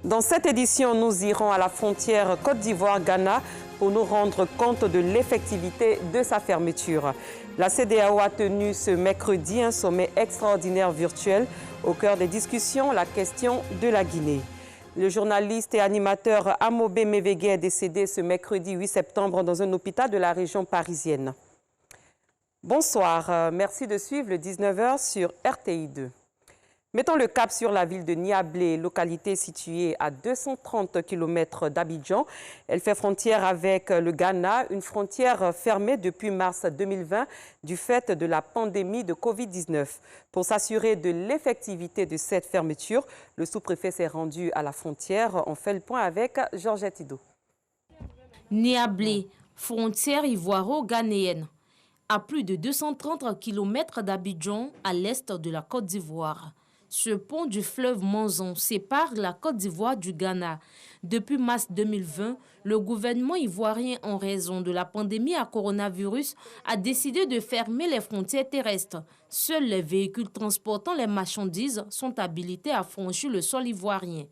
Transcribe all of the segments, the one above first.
Dans cette édition, nous irons à la frontière Côte d'Ivoire-Ghana pour nous rendre compte de l'effectivité de sa fermeture. La CEDEAO a tenu ce mercredi un sommet extraordinaire virtuel. Au cœur des discussions, la question de la Guinée. Le journaliste et animateur Amobé Mévégué est décédé ce mercredi 8 septembre dans un hôpital de la région parisienne. Bonsoir, merci de suivre le 19h sur RTI 2. Mettons le cap sur la ville de Niablé, localité située à 230 km d'Abidjan. Elle fait frontière avec le Ghana, une frontière fermée depuis mars 2020 du fait de la pandémie de Covid-19. Pour s'assurer de l'effectivité de cette fermeture, le sous-préfet s'est rendu à la frontière. On fait le point avec Georgette Ido. Niablé, frontière ivoiro-ghanéenne. À plus de 230 km d'Abidjan, à l'est de la Côte d'Ivoire. Ce pont du fleuve Monzon sépare la Côte d'Ivoire du Ghana. Depuis mars 2020, le gouvernement ivoirien, en raison de la pandémie à coronavirus, a décidé de fermer les frontières terrestres. Seuls les véhicules transportant les marchandises sont habilités à franchir le sol ivoirien.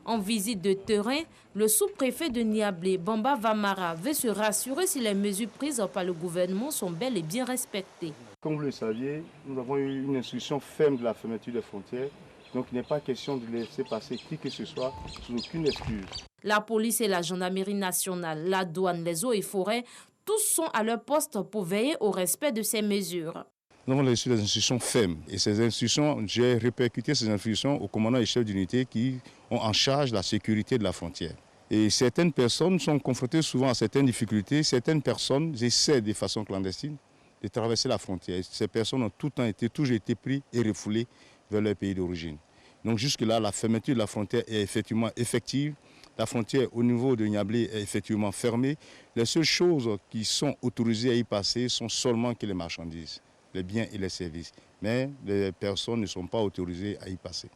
En visite de terrain, le sous-préfet de Niablé, Bamba Vamara, veut se rassurer si les mesures prises par le gouvernement sont bel et bien respectées. Comme vous le saviez, nous avons eu une instruction ferme de la fermeture des frontières. Donc il n'est pas question de laisser passer qui que ce soit sous aucune excuse. La police et la gendarmerie nationale, la douane, les eaux et forêts, tous sont à leur poste pour veiller au respect de ces mesures. Nous avons reçu des instructions fermes et ces instructions, j'ai répercuté ces instructions aux commandants et chefs d'unité qui ont en charge la sécurité de la frontière. Et certaines personnes sont confrontées souvent à certaines difficultés. Certaines personnes essaient de façon clandestine de traverser la frontière. Ces personnes ont toujours été prises et refoulées vers leur pays d'origine. Donc jusque-là, la fermeture de la frontière est effectivement effective. La frontière au niveau de Niablé est effectivement fermée. Les seules choses qui sont autorisées à y passer sont seulement que les marchandises, les biens et les services. Mais les personnes ne sont pas autorisées à y passer.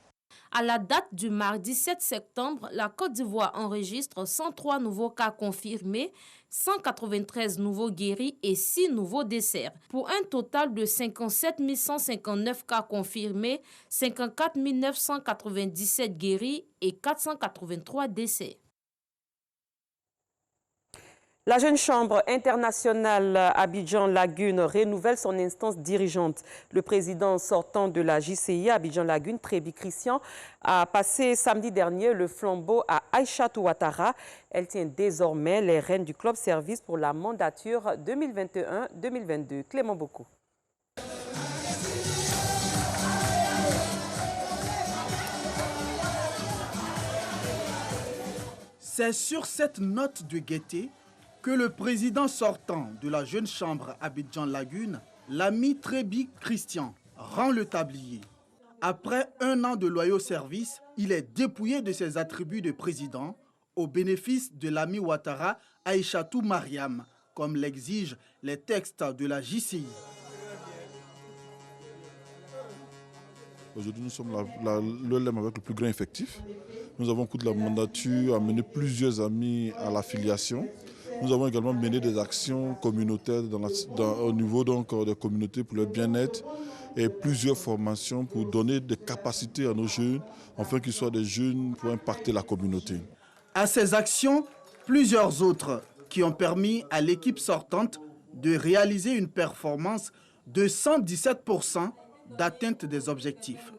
À la date du mardi 7 septembre, la Côte d'Ivoire enregistre 103 nouveaux cas confirmés, 193 nouveaux guéris et 6 nouveaux décès. Pour un total de 57 159 cas confirmés, 54 997 guéris et 483 décès. La jeune chambre internationale Abidjan-Lagune renouvelle son instance dirigeante. Le président sortant de la JCI Abidjan-Lagune, Trébi Christian, a passé samedi dernier le flambeau à Aïchatou Ouattara. Elle tient désormais les rênes du club service pour la mandature 2021-2022. Clément Bocou. C'est sur cette note de gaieté que le président sortant de la jeune chambre Abidjan-Lagune, l'ami Trébi Christian, rend le tablier. Après un an de loyaux services, il est dépouillé de ses attributs de président au bénéfice de l'ami Ouattara Aïchatou Mariam, comme l'exigent les textes de la JCI. Aujourd'hui, nous sommes l'ELM avec le plus grand effectif. Nous avons, au cours de la mandature, amené plusieurs amis à l'affiliation. Nous avons également mené des actions communautaires au niveau des communautés pour le bien-être et plusieurs formations pour donner des capacités à nos jeunes, afin qu'ils soient des jeunes pour impacter la communauté. À ces actions, plusieurs autres qui ont permis à l'équipe sortante de réaliser une performance de 117% d'atteinte des objectifs.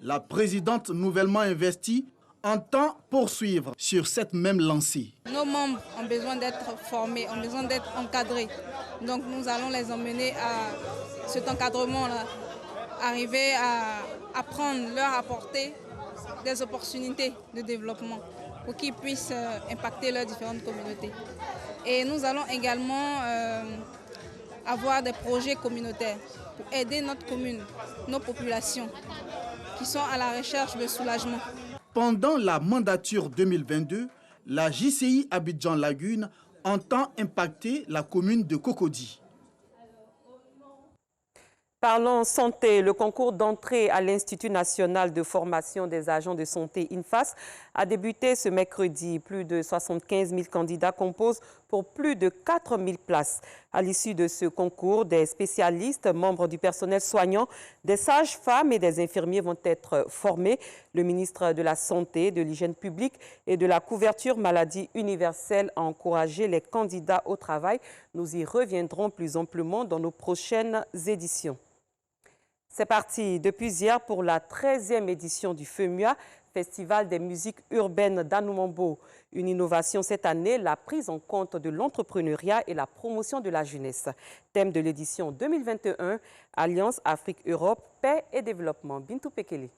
La présidente nouvellement investie entend poursuivre sur cette même lancée. Nos membres ont besoin d'être formés, ont besoin d'être encadrés. Donc nous allons les emmener à cet encadrement-là, arriver à apprendre, leur apporter des opportunités de développement pour qu'ils puissent impacter leurs différentes communautés. Et nous allons également avoir des projets communautaires pour aider notre commune, nos populations qui sont à la recherche de soulagement. Pendant la mandature 2022, la JCI Abidjan-Lagune entend impacter la commune de Cocody. Parlons santé. Le concours d'entrée à l'Institut national de formation des agents de santé INFAS a débuté ce mercredi. Plus de 75 000 candidats composent pour plus de 4 000 places. À l'issue de ce concours, des spécialistes, membres du personnel soignant, des sages-femmes et des infirmiers vont être formés. Le ministre de la Santé, de l'Hygiène publique et de la couverture maladie universelle a encouragé les candidats au travail. Nous y reviendrons plus amplement dans nos prochaines éditions. C'est parti depuis hier pour la 13e édition du FEMUA, Festival des musiques urbaines d'Anoumambo. Une innovation cette année, la prise en compte de l'entrepreneuriat et la promotion de la jeunesse. Thème de l'édition 2021, Alliance Afrique-Europe, paix et développement. Bintou Pekele.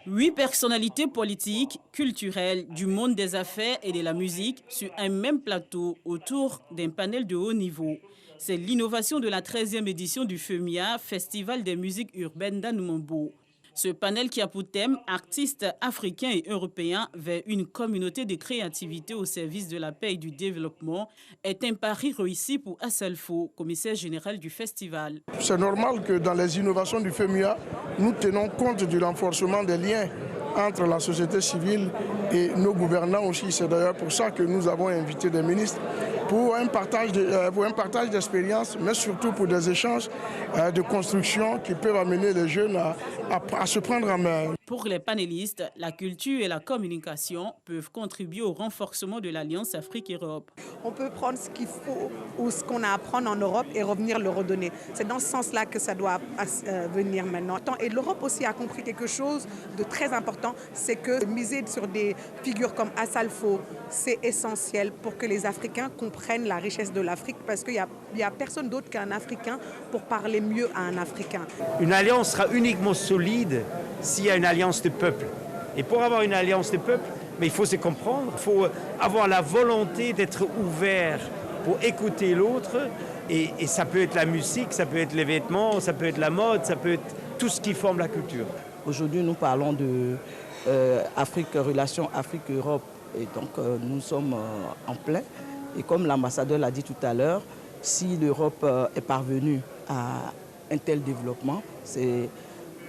8 personnalités politiques, culturelles, du monde des affaires et de la musique sur un même plateau autour d'un panel de haut niveau. C'est l'innovation de la 13e édition du FEMIA, Festival des musiques urbaines d'Anoumambo. Ce panel qui a pour thème artistes africains et européens vers une communauté de créativité au service de la paix et du développement est un pari réussi pour Assalfo, commissaire général du festival. C'est normal que dans les innovations du FEMIA, nous tenons compte du renforcement des liens entre la société civile et nos gouvernants aussi. C'est d'ailleurs pour ça que nous avons invité des ministres pour un partage d'expériences, mais surtout pour des échanges de construction qui peuvent amener les jeunes à se prendre en main. Pour les panélistes, la culture et la communication peuvent contribuer au renforcement de l'Alliance Afrique-Europe. On peut prendre ce qu'il faut ou ce qu'on a à apprendre en Europe et revenir le redonner. C'est dans ce sens-là que ça doit venir maintenant. Et l'Europe aussi a compris quelque chose de très important, c'est que miser sur des figures comme Assalfo, c'est essentiel pour que les Africains comprennent la richesse de l'Afrique, parce qu'il n'y a personne d'autre qu'un Africain pour parler mieux à un Africain. Une alliance sera uniquement solide s'il y a une alliance de peuples. Et pour avoir une alliance de peuples, mais il faut se comprendre, il faut avoir la volonté d'être ouvert pour écouter l'autre. Et ça peut être la musique, ça peut être les vêtements, ça peut être la mode, ça peut être tout ce qui forme la culture. Aujourd'hui, nous parlons de relation Afrique-Europe. Et donc, nous sommes en plein. Et comme l'ambassadeur l'a dit tout à l'heure, si l'Europe est parvenue à un tel développement, c'est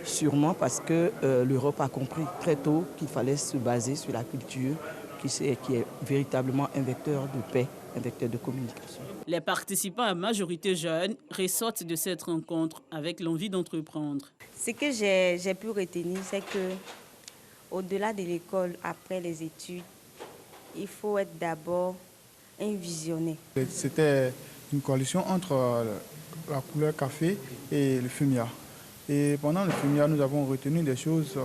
sûrement parce que l'Europe a compris très tôt qu'il fallait se baser sur la culture qui est véritablement un vecteur de paix, un vecteur de communication. Les participants à majorité jeunes ressortent de cette rencontre avec l'envie d'entreprendre. Ce que j'ai pu retenir, c'est que au-delà de l'école, après les études, il faut être d'abord un visionnaire. C'était une coalition entre la couleur café et le FEMIA. Et pendant le FEMIA, nous avons retenu des choses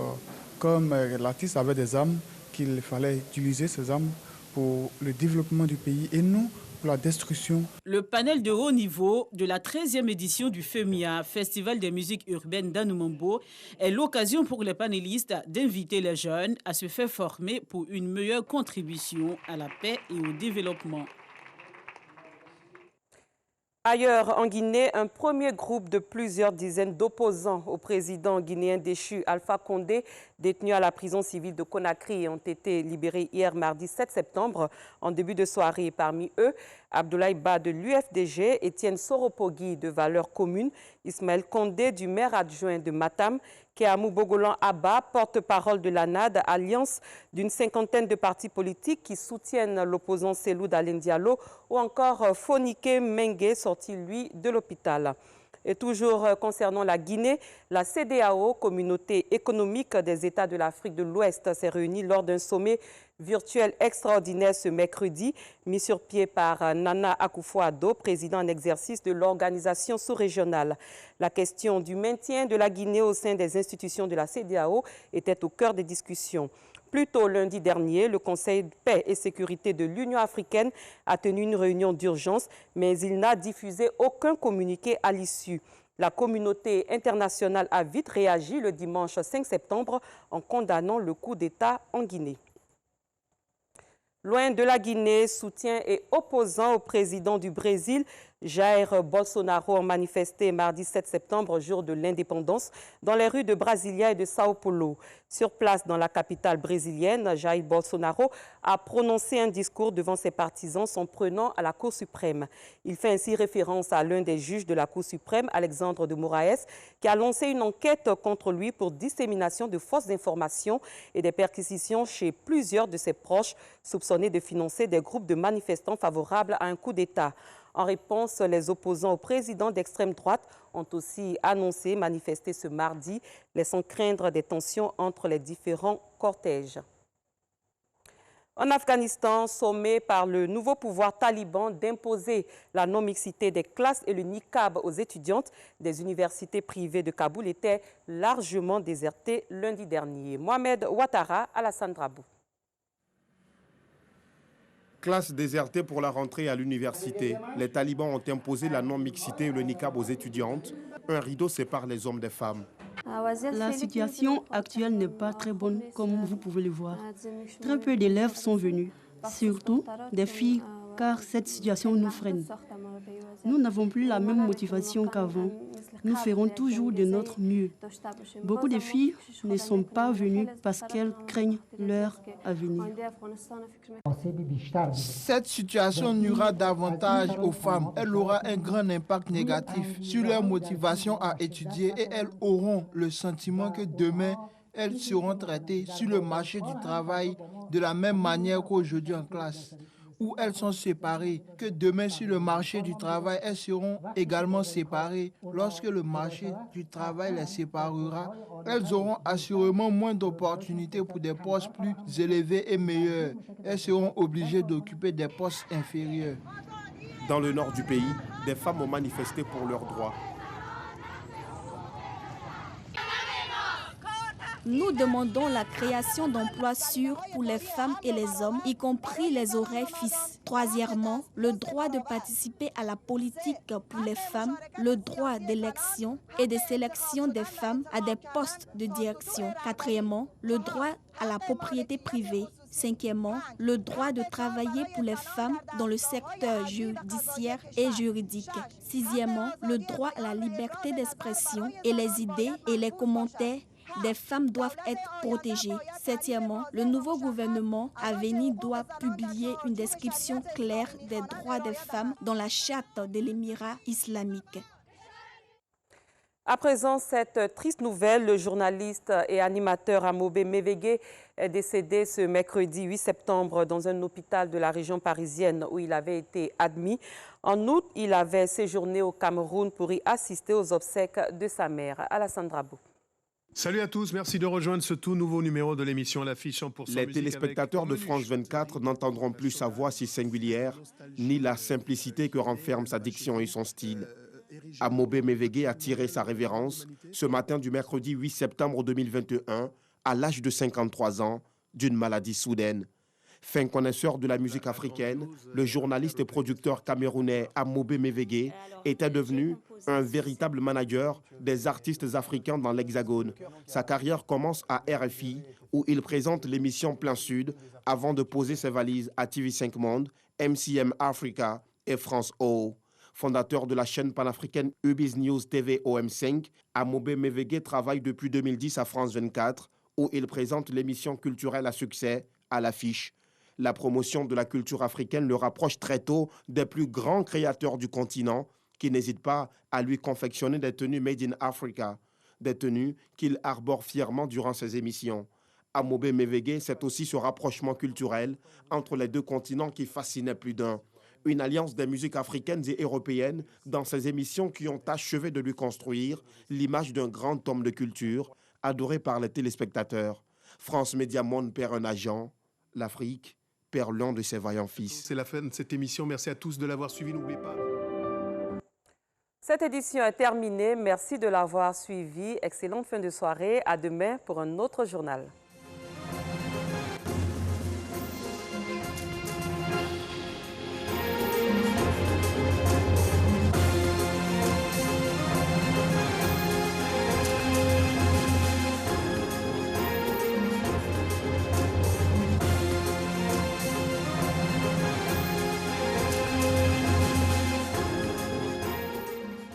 comme l'artiste avait des armes, qu'il fallait utiliser ces armes pour le développement du pays et non pour la destruction. Le panel de haut niveau de la 13e édition du FEMIA, Festival des musiques urbaines d'Anoumambo, est l'occasion pour les panélistes d'inviter les jeunes à se faire former pour une meilleure contribution à la paix et au développement. Ailleurs, en Guinée, un premier groupe de plusieurs dizaines d'opposants au président guinéen déchu Alpha Condé, détenus à la prison civile de Conakry, ont été libérés hier mardi 7 septembre en début de soirée. Parmi eux, Abdoulaye Ba de l'UFDG, Étienne Soropogui de Valeurs communes, Ismaël Condé du maire adjoint de Matam, Kéamou Bogolan Abba, porte-parole de l'ANAD, alliance d'une cinquantaine de partis politiques qui soutiennent l'opposant Cellou Dalein Diallo, ou encore Fonike Mengue, sorti lui de l'hôpital. Et toujours concernant la Guinée, la CEDEAO, Communauté économique des États de l'Afrique de l'Ouest, s'est réunie lors d'un sommet virtuel extraordinaire ce mercredi, mis sur pied par Nana Akufo-Addo, président en exercice de l'organisation sous-régionale. La question du maintien de la Guinée au sein des institutions de la CEDEAO était au cœur des discussions. Plus tôt lundi dernier, le Conseil de paix et sécurité de l'Union africaine a tenu une réunion d'urgence, mais il n'a diffusé aucun communiqué à l'issue. La communauté internationale a vite réagi le dimanche 5 septembre en condamnant le coup d'État en Guinée. Loin de la Guinée, soutien et opposant au président du Brésil, Jair Bolsonaro a manifesté mardi 7 septembre, jour de l'indépendance, dans les rues de Brasilia et de Sao Paulo. Sur place, dans la capitale brésilienne, Jair Bolsonaro a prononcé un discours devant ses partisans s'en prenant à la Cour suprême. Il fait ainsi référence à l'un des juges de la Cour suprême, Alexandre de Moraes, qui a lancé une enquête contre lui pour dissémination de fausses informations et des perquisitions chez plusieurs de ses proches, soupçonnés de financer des groupes de manifestants favorables à un coup d'État. En réponse, les opposants au président d'extrême droite ont aussi annoncé manifester ce mardi, laissant craindre des tensions entre les différents cortèges. En Afghanistan, sommé par le nouveau pouvoir taliban d'imposer la non-mixité des classes et le niqab aux étudiantes, des universités privées de Kaboul étaient largement désertées lundi dernier. Mohamed Ouattara, Alassane Drabou. Classe désertée pour la rentrée à l'université. Les talibans ont imposé la non-mixité et le niqab aux étudiantes. Un rideau sépare les hommes des femmes. La situation actuelle n'est pas très bonne, comme vous pouvez le voir. Très peu d'élèves sont venus, surtout des filles, car cette situation nous freine. Nous n'avons plus la même motivation qu'avant. Nous ferons toujours de notre mieux. Beaucoup de filles ne sont pas venues parce qu'elles craignent leur avenir. Cette situation nuira davantage aux femmes. Elle aura un grand impact négatif sur leur motivation à étudier et elles auront le sentiment que demain, elles seront traitées sur le marché du travail de la même manière qu'aujourd'hui en classe, où elles sont séparées, que demain sur le marché du travail, elles seront également séparées. Lorsque le marché du travail les séparera, elles auront assurément moins d'opportunités pour des postes plus élevés et meilleurs. Elles seront obligées d'occuper des postes inférieurs. Dans le nord du pays, des femmes ont manifesté pour leurs droits. Nous demandons la création d'emplois sûrs pour les femmes et les hommes, y compris les horaires fixes. Troisièmement, le droit de participer à la politique pour les femmes, le droit d'élection et de sélection des femmes à des postes de direction. Quatrièmement, le droit à la propriété privée. Cinquièmement, le droit de travailler pour les femmes dans le secteur judiciaire et juridique. Sixièmement, le droit à la liberté d'expression et les idées et les commentaires des femmes doivent être protégées. Septièmement, le nouveau gouvernement à venir doit publier une description claire des droits des femmes dans la charte de l'Émirat islamique. À présent, cette triste nouvelle, le journaliste et animateur Amobe Mevege est décédé ce mercredi 8 septembre dans un hôpital de la région parisienne où il avait été admis. En août, il avait séjourné au Cameroun pour y assister aux obsèques de sa mère, Alassane Drabou. Salut à tous, merci de rejoindre ce tout nouveau numéro de l'émission L'Affiche 100% Les téléspectateurs de France 24 n'entendront plus sa voix si singulière, ni la simplicité que renferme sa diction et son style. Amobe Mevege a tiré sa révérence ce matin du mercredi 8 septembre 2021, à l'âge de 53 ans, d'une maladie soudaine. Fin connaisseur de la musique africaine, le journaliste et producteur camerounais Amobe Mevege était devenu un véritable manager des artistes africains dans l'Hexagone. Sa carrière commence à RFI, où il présente l'émission Plein Sud, avant de poser ses valises à TV5 Monde, MCM Africa et France O. Fondateur de la chaîne panafricaine Ubiz News TV OM5, Amobe Mevege travaille depuis 2010 à France 24, où il présente l'émission culturelle à succès, À l'Affiche. La promotion de la culture africaine le rapproche très tôt des plus grands créateurs du continent, qui n'hésitent pas à lui confectionner des tenues made in Africa, des tenues qu'il arbore fièrement durant ses émissions. Amobe Mevege, c'est aussi ce rapprochement culturel entre les deux continents qui fascinait plus d'un. Une alliance des musiques africaines et européennes dans ses émissions qui ont achevé de lui construire l'image d'un grand homme de culture, adoré par les téléspectateurs. France Média Monde perd un agent, l'Afrique perd l'un de ses vaillants fils. C'est la fin de cette émission, merci à tous de l'avoir suivi, n'oubliez pas. Cette édition est terminée, merci de l'avoir suivi. Excellente fin de soirée, à demain pour un autre journal.